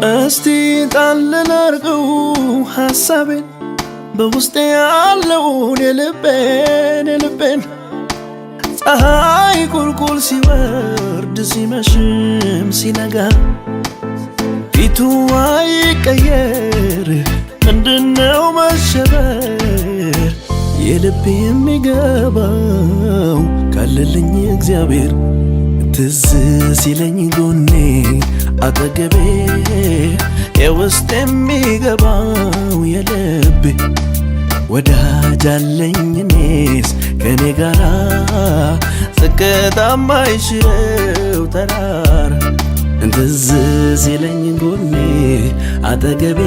እስቲ ጣልናርገው ሐሳቤን በውስጤ ያለውን የልቤን ፀሐይ ቁልቁል ሲወርድ ሲመሽም ሲነጋ ፊቱ አይቀየር ምንድነው መሸበር የልቤ የሚገባው ካለልኝ እግዚአብሔር ትዝ ሲለኝ ጎኔ አጠገቤ የውስጥ የሚገባው የልቤ ወዳጅ አለኝ እኔስ ከኔ ጋራ ዝቅታ የማይሽረው ተራራ ትዝ ሲለኝ ጎኔ አጠገቤ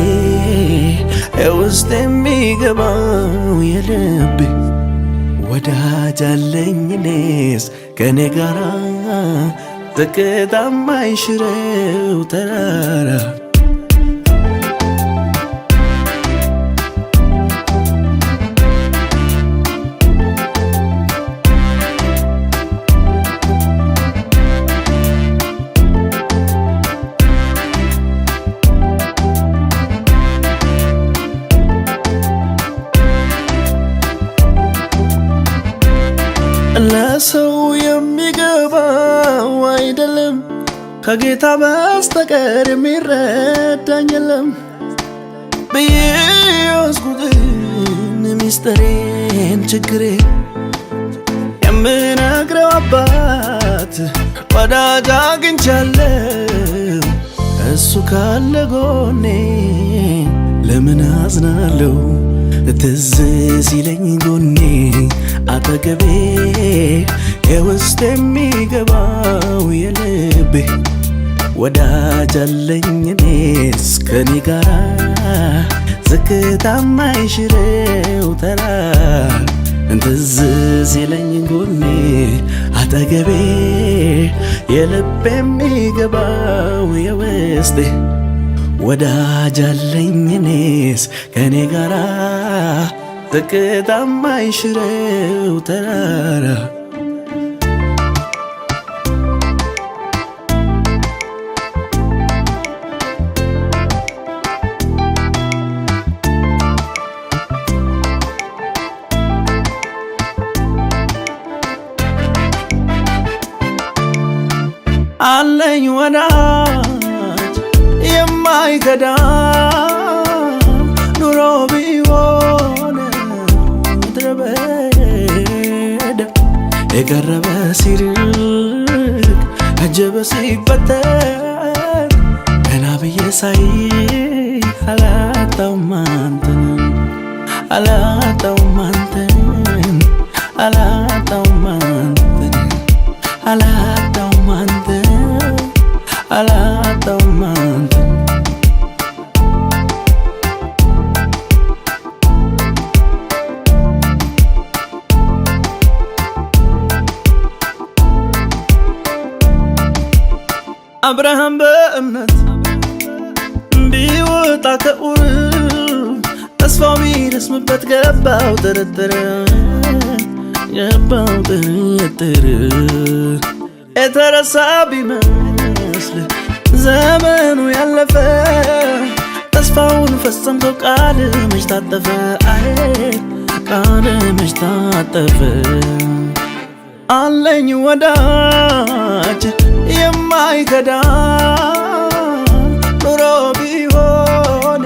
የውስጥ የሚገባው የልቤ ወዳጅ አለኝ እኔስ ከኔ ጋራ ዝቅታ የማይሽረው ተራራ ለሰው የሚገባው አይደለም ከጌታ በስተቀር የሚረዳኝ የለም ብዬ ያዝኩትን ሚስጥሬን ችግሬን የምነግረው አባት ወዳጅ አግኝቻለሁ እሱ ካለ ጎኔ ለምን አዝናለሁ ትዝ ሲለኝ ጎኔ አጠገቤ የውስጥ የሚገባው የልቤ ወዳጅ አለኝ እኔስ ከኔ ጋራ ዝቅታ የማይሽረው ተራራ ትዝ ሲለኝ ጎኔ አጠገቤ የልቤ የሚገባው የውስጤ ወዳጅ አለኝ እኔስ ከኔ ጋራ ዝቅታ የማይሽረው ተራራ አለኝ ወዳጅ የማይከዳ ኑሮ ቢሆን ምድረ በዳ የቀረበ ሲርቅ አጀበ ሲበተን ገና ብዬ ሳይ አላጣውም አንተን አላጣውም አንተን አላጣውም አንተን አላጣውም አንተን አላጣውም አንተን አብርሃም በእምነት ቢወጣ ከኡር ተስፋው ቢረስምበት ገባው ጥርጥር የተረሳ ቢመስል ዘመኑ ያለፈ ተስፋውን ፈጸምከው ቃል መች ታጠፈ ቃል መች ታጠፈ አለኝ ወዳጅ የማይከዳ ኑሮ ቢሆን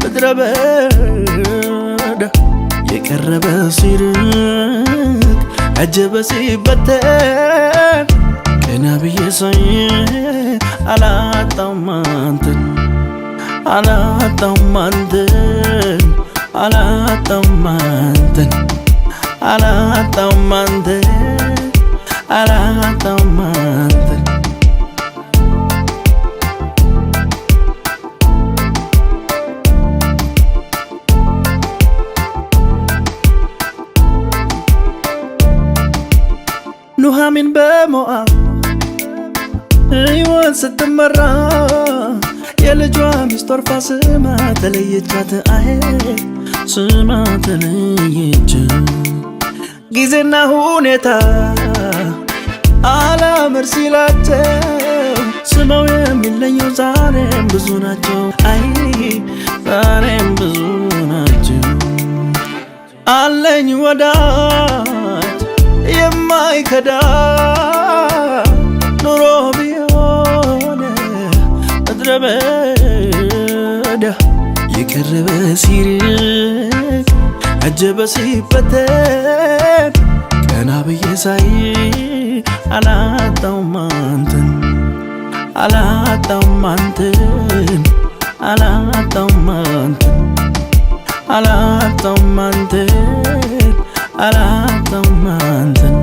ምድረ በዳ የቀረበ ሲርቅ አጀበ ሲበተን ቀና ብዬ ሳይ አላጣውም አንተን አላጣውም አንተን አላጣውም አንተን አላጣውም አንተን አላጣውም አንተን ኑሃሚን በሞዓብ ሕይወት ስትመራ የልጇ ሚስት ኦርፋ ስማ ተለየቻት ስማ ተለየቻት ጊዜና ሁኔታ አላምር ሲላቸው ስመው የሚለየው ዛሬም ብዙ ናቸው አይ ዛሬም ብዙ ናቸው አለኝ ወዳጅ የማይከዳ ኑሮ ቢሆን ምድረ በዳ የቀረበ ሲርቅ አጀበ ሲበተን ቀና ብዬ ሳይ አላጣውም አንተን አላጣውም አንተን አላጣውም አንተን አላጣውም አንተን አላጣውም አንተን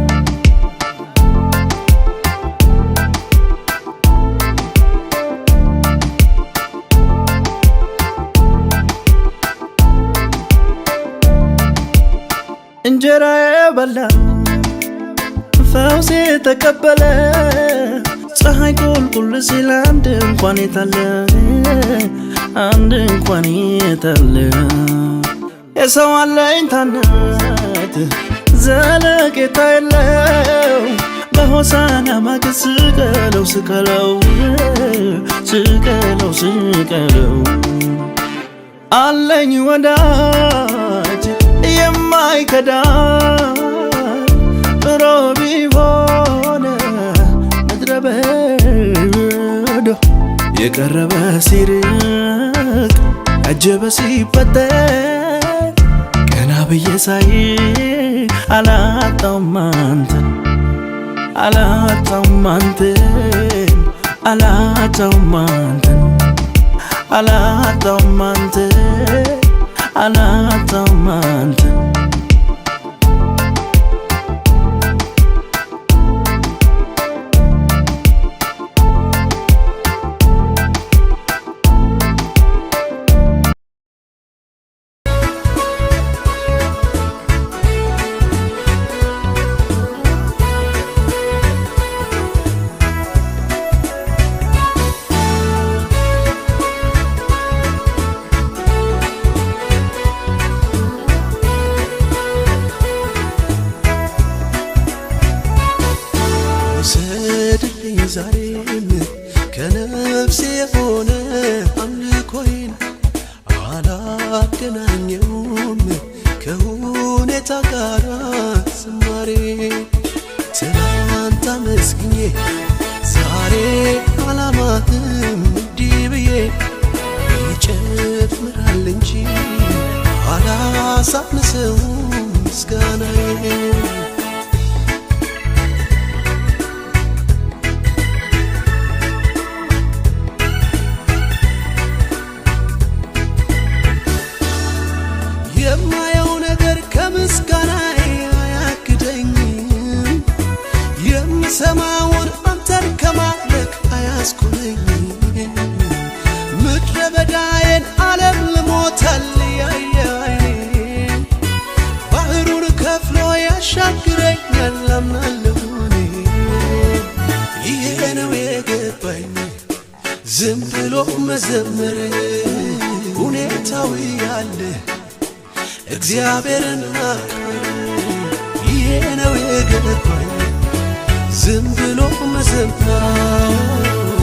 እንጀራዬ በላ ፈውሴ ተቀበለ ፀሐይ ቁልቁል ሲል አንድ እንኳን የታለ አንድ እንኳን የታለ የሰው አለኝታነት ዘለቄታ የለው በሆሳና ማግስት ስቀለው ስቀለው ስቀለው ስቀለው አለኝ ወዳጅ የማይከዳ ኑሮ ቢሆን ምድረ በዳ የቀረበ ሲርቅ አጀበ ሲበተን ቀና ብዬ ሳይ አላጣውም አንተን አላጣውም አንተን አላጣውም አንተን አላጣውም አንተን አላጣውም አንተን ዛሬም ከነፍሴ የሆነ አምልኮዬን አላገናኘውም ከሁኔታ ጋር ዝማሬ ትናንት አመስግኜ ዛሬ አላማህም እንዲህ ብዬ ይጨምራል እንጂ አላሳንሰውም ምስጋናዬ የማየው ነገር ከምስጋናዬ አያግደኝም የምሰማውን አንተን ከማምለክ አያስኩለኝም ምድረ በዳዬን ዓለም ልሞታል ያየ ዓይኔ ባህሩን ከፍሎ ያሻግረኛል አምናለሁ እኔ ይሄ ነው የገባኝ ዝም ብሎ መዘመር ሁኔታው ያለ እግዚአብሔርን ይሄ ነው የገባኝ ዝም ብሎ መዘመር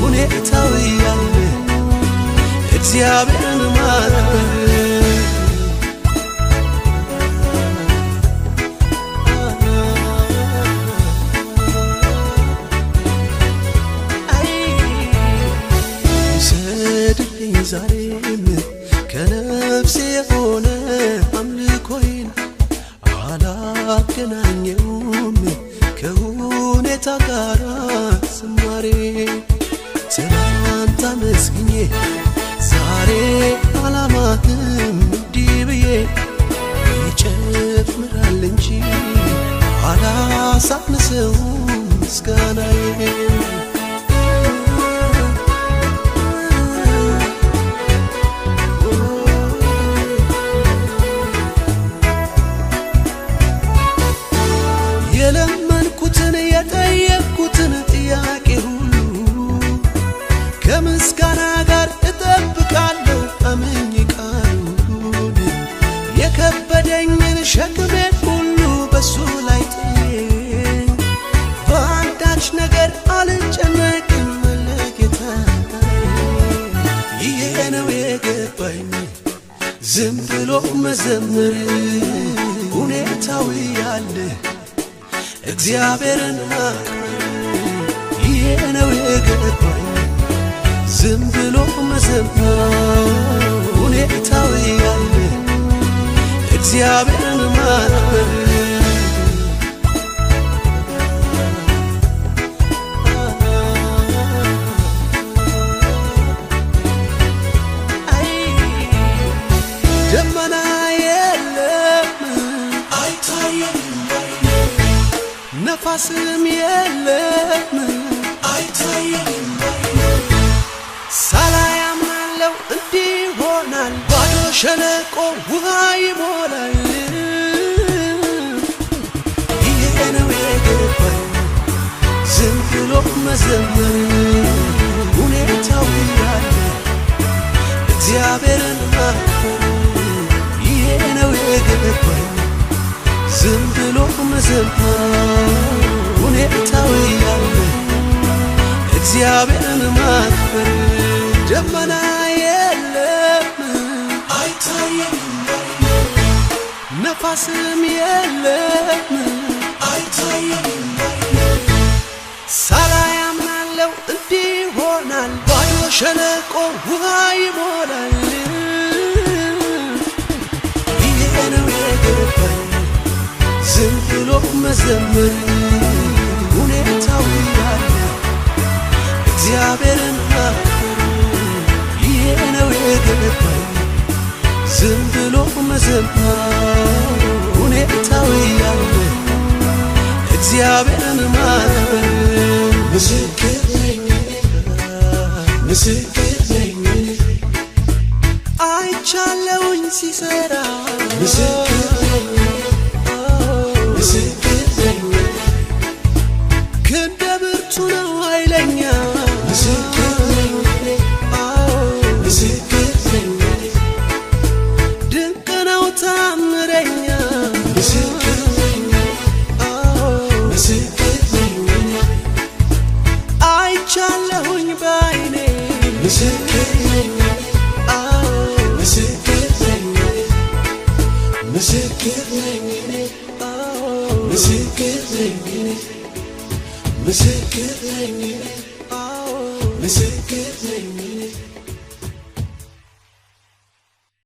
ሁኔታው ያለ እግዚአብሔርን ሰድልኝ ዛሬም ከነፍሴ የሆነ አምልኮዬን አላገናኘውም ከሁኔታ ጋር ዝማሬ ትናንት አመስግኜ ዛሬ አላማህም እንዲህ ብዬ ይጨምራል እንጂ አላሳንሰውም ምስጋናዬ የለመንኩትን የጠየቅኩትን ጥያቄ ሁሉ ከምስጋና ጋር እጠብቃለሁ አምኜ ቃሉን የከበደኝን ሸክሜን ሁሉ በሱ ላይ ጥዬ በአንዳች ነገር አልጨነቅም ለጌታዬ ዝም ብሎ መዘመር ሁኔታው ያለ እግዚአብሔርን ማክበር ይሄ ነው የገባኝ ዝም ብሎ መዘመር ሁኔታው ያለ እግዚአብሔርን ማክበር ደመና የለም አይታየም ነፋስም የለም አይታየም ሳላይ አምናለው እንዲህ ይሆናል ባዶ ሸለቆ ውሃ ይሞላል ይሄ ነው የገባኝ ዝም ብሎ መዘመር ሁኔታው ያለ እግዚአብሔርን ማክበር ይሄ ነው የገባኝ ዝም ብሎ መዘመር ሁኔታው ያለ እግዚአብሔርን ማክበር ደመና የለም አይታየም ነፋስም የለም አይታየም ሳላይ አምናለው እንዲህ ይሆናል ባዶ ሸለቆ ውሃ ይሞላል ይሄ ነው የገባኝ ዝም ብሎ መዘመር ሁኔታው ያለ እግዚአብሔርን ማክበር ይሄ ነው የገባኝ ዝም ብሎ መዘመር ሁኔታው ያለ እግዚአብሔርን ማክበር ምስክር ነኝ ምስክር ነኝ አይቻለውኝ ሲሰራ ምስክር ነኝ ምስክር ነኝ ክንደ ብርቱ ነው ኃይለኛ ምስክር ነኝ ምስክር ነኝ ድንቅ ነው ታምረኛ ምስክር ነኝ ምስክር ነኝ አይቻለሁኝ ባይኔ ምስክር ነኝ ምስክር ነኝ ምስክር ነኝ ምስክር ነኝ ምስክር ነኝ ምስክር ነኝ